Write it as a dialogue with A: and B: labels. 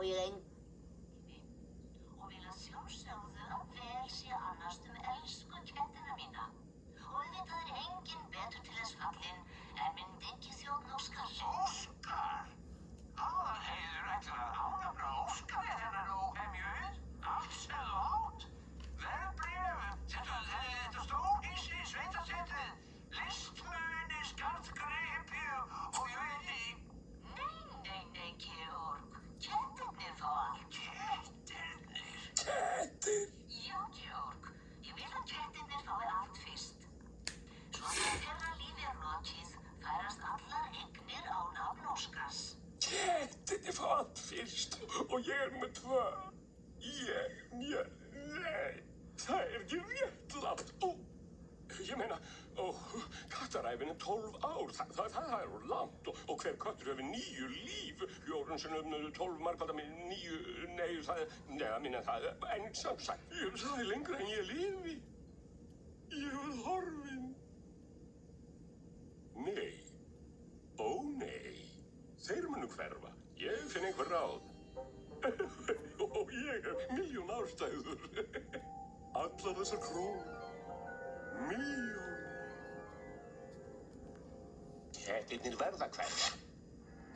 A: ég ein.
B: Og vil að sjálfsögðu að vel sé annast elsku kettina mína. Og auðvitað enginn betur til þess fallinn en minn dingisjóðn Óskar.
C: Óskar? Aðalheiður ætlar að ánafna Óskari hennar nú, emjuð? Allt sem þú átt? Verðbréf, þetta stórhýsi, sveitasetrið, listmuni, skartgripi og ég veit ekki.
B: Nei, Georg. Kettirnir fá allt.
C: Kettirnir?
D: Kettir?
B: Já, Georg. Ég vil að kettirnir fái allt fyrst. Svo þegar þeirra lífi lokið færast allar eignir á nafn Óskars.
D: Kettirnir fá allt fyrst og ég með 2. Nei, það ekki réttlátt. Ég meina, kattaræfin 12 ár, það langt og hver köttur hefur 9 líf. Jórun sem 12 margfaldar með 9, nei, það en samt sagt, það lengra en ég lifi. Ég horfin. Nei, nei, þeir munu hverfa. Ég finn einhver ráð. Og ég hef 1.000.000 ástæður. Allar þessar krónur. 1.000.000.
A: Kettirnir verða hverfa.